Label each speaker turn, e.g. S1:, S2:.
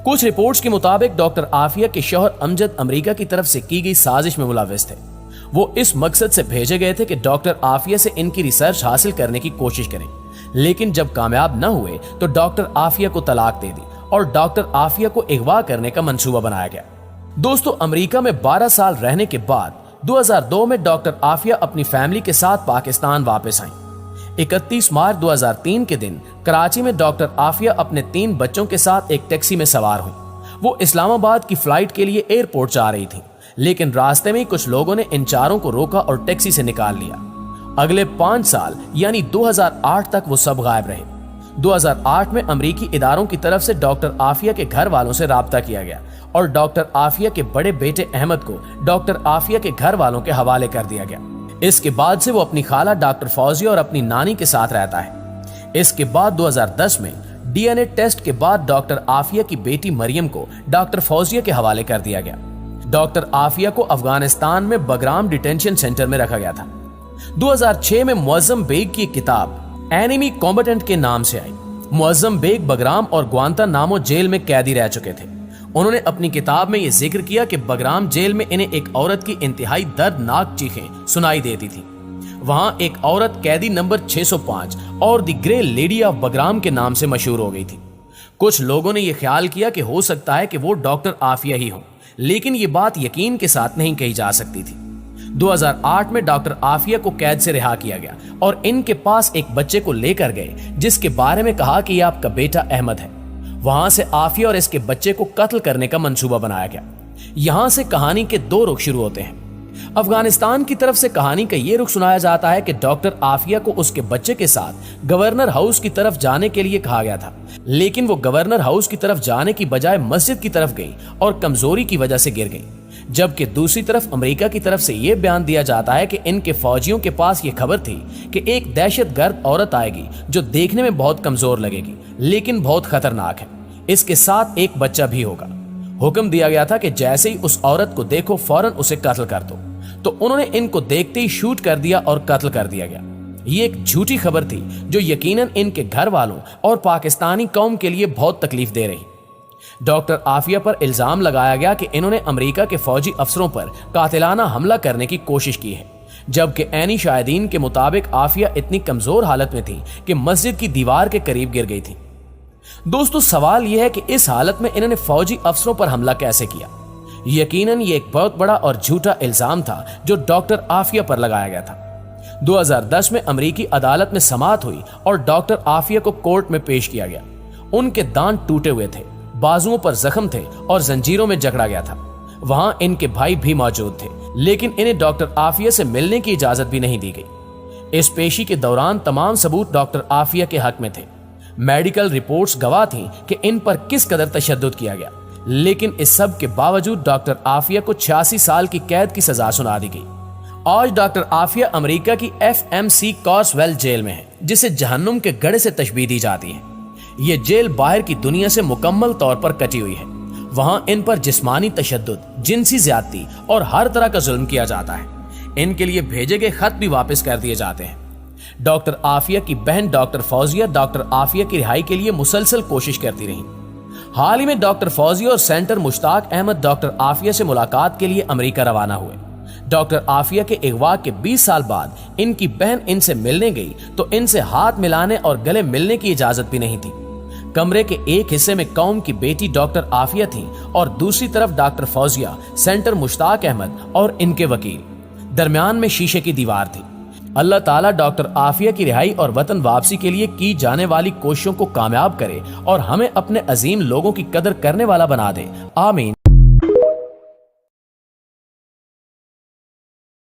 S1: कुछ रिपोर्ट्स के मुताबिक डॉक्टर आफिया के शौहर अमजद अमेरिका की तरफ से की गई साजिश में मुलव्विस थे। वो इस मकसद से भेजे गए थे कि डॉक्टर आफिया से इनकी रिसर्च हासिल करने की कोशिश करें, लेकिन जब कामयाब न हुए तो डॉक्टर आफिया को तलाक दे दी और डॉक्टर आफिया को अगवा करने का मंसूबा बनाया गया। दोस्तों, अमेरिका में 12 साल रहने के बाद 2002 में डॉक्टर आफिया अपनी फैमिली के साथ पाकिस्तान वापस आई। 31 मार्च 2003 के दिन कराची में डॉक्टर आफिया अपने 3 बच्चों के साथ एक टैक्सी में सवार हुई। वो इस्लामाबाद की फ्लाइट के लिए एयरपोर्ट जा रही थी, लेकिन रास्ते में कुछ लोगों ने इन चारों को रोका और टैक्सी से निकाल लिया। अगले 5 साल यानी 2008 तक वो सब गायब रहे। 2008 में अमेरिकी इदारों की तरफ से डॉक्टर आफिया के घर वालों से राब्ता किया गया और डॉक्टर आफिया के बड़े बेटे अहमद को डॉक्टर आफिया के घर वालों के हवाले कर दिया गया। इसके बाद से वो अपनी खाला डॉक्टर फौजिया और अपनी नानी के साथ रहता है। इसके बाद 2010 में डीएनए टेस्ट के बाद डॉक्टर आफिया की बेटी मरियम को डॉक्टर फौजिया के हवाले कर दिया गया। डॉक्टर आफिया को अफगानिस्तान में बगराम डिटेंशन सेंटर में रखा गया था। 2006 में मुअज्जम बेग की किताब एनिमी कॉम्बेटेंट के नाम से आई। मुअज्जम बेग बगराम और ग्वांतानामो जेल में कैदी रह चुके थे। उन्होंने अपनी किताब में यह जिक्र किया कि बगराम जेल में इन्हें एक औरत की इंतहाई दर्दनाक चीखें सुनाई देती थी। वहां एक औरत कैदी नंबर 605 और the grey lady of Bagram के नाम से मशहूर हो गई थी। कुछ लोगों ने यह ख्याल किया कि हो सकता है कि वो डॉक्टर आफिया ही हो, लेकिन ये बात यकीन के साथ नहीं कही जा सकती थी। 2008 में डॉक्टर आफिया को कैद से रिहा किया गया और इनके पास एक बच्चे को लेकर गए, जिसके बारे में कहा कि यह आपका बेटा अहमद है। वहां से आफिया और इसके बच्चे को कत्ल करने का मंसूबा बनाया गया। यहां से कहानी के 2 रुख शुरू होते हैं। अफगानिस्तान की तरफ से कहानी का यह रुख सुनाया जाता है कि डॉक्टर आफिया को उसके बच्चे के साथ गवर्नर हाउस की तरफ जाने के लिए कहा गया था, लेकिन वो गवर्नर हाउस की तरफ जाने की बजाय मस्जिद की तरफ गई और कमजोरी की वजह से गिर गई। जबकि दूसरी तरफ अमेरिका की तरफ से यह बयान दिया जाता है कि इनके फौजियों के पास यह खबर थी कि एक दहशतगर्द औरत आएगी जो देखने में बहुत कमजोर लगेगी लेकिन बहुत खतरनाक है। इसके साथ एक बच्चा भी होगा। हुक्म दिया गया था कि जैसे ही उस औरत को देखो फौरन उसे कत्ल कर दो। तो उन्होंने इनको देखते ही शूट कर दिया और कत्ल कर दिया गया। ये एक झूठी खबर थी जो यकीनन इनके घर वालों और पाकिस्तानी कौम के लिए बहुत तकलीफ दे रही। डॉक्टर आफिया पर इल्जाम लगाया गया कि इन्होंने अमेरिका के फौजी अफसरों पर कातिलाना हमला करने की कोशिश की है, जबकि ऐनी शाहिदीन के मुताबिक आफिया इतनी कमजोर हालत में थी कि मस्जिद की दीवार के करीब गिर गई थी। दोस्तों, सवाल यह है कि इस हालत में इन्होंने फौजी अफसरों पर हमला कैसे किया। यकीनन ये एक बहुत बड़ा और झूठा इल्जाम था जो डॉक्टर आफिया पर लगाया गया था। 2010 में अमेरिकी अदालत में समाअत हुई और डॉक्टर आफिया को कोर्ट में पेश किया गया। उनके दांत टूटे हुए थे, बाजुओं पर जख्म थे और जंजीरों में जकड़ा गया था। वहां इनके भाई भी मौजूद थे, लेकिन इन्हें डॉक्टर आफिया से मिलने की इजाजत भी नहीं दी गई। इस पेशी के दौरान तमाम सबूत डॉक्टर आफिया के हक में थे। मेडिकल रिपोर्ट्स गवाह थी कि इन पर किस कदर तशद्दुद किया गया, लेकिन इस सब के बावजूद डॉक्टर आफिया को 86 साल की कैद की सजा सुना दी गई। आज डॉक्टर आफिया अमेरिका की FMC कॉर्सवेल जेल में है, जिसे जहन्नुम के गड़े से तशबीह दी जाती है। ये जेल बाहर की दुनिया से मुकम्मल तौर पर कटी हुई है। वहां इन पर जिस्मानी तशद्दुद, जिनसी ज्यादती और हर तरह का जुल्म किया जाता है। इनके लिए भेजे गए खत भी वापस कर दिए जाते हैं। डॉक्टर आफिया की बहन डॉक्टर फौजिया डॉक्टर आफिया की रिहाई के लिए मुसलसल कोशिश करती रही। हाल ही में डॉक्टर फौजिया और सेंटर मुश्ताक अहमद डॉक्टर आफिया से मुलाकात के लिए अमेरिका रवाना हुए। डॉक्टर आफिया के अगवा के 20 साल बाद इनकी बहन इनसे मिलने गई तो इनसे हाथ मिलाने और गले मिलने की इजाजत भी नहीं थी। कमरे के एक हिस्से में कौम की बेटी डॉक्टर आफिया थी और दूसरी तरफ डॉक्टर फौजिया, सेंटर मुश्ताक अहमद और इनके वकील। दरमियान में शीशे की दीवार थी। अल्लाह ताला डॉक्टर आफिया की रिहाई और वतन वापसी के लिए की जाने वाली कोशिशों को कामयाब करे और हमें अपने अजीम लोगों की कदर करने वाला बना दे। आमीन।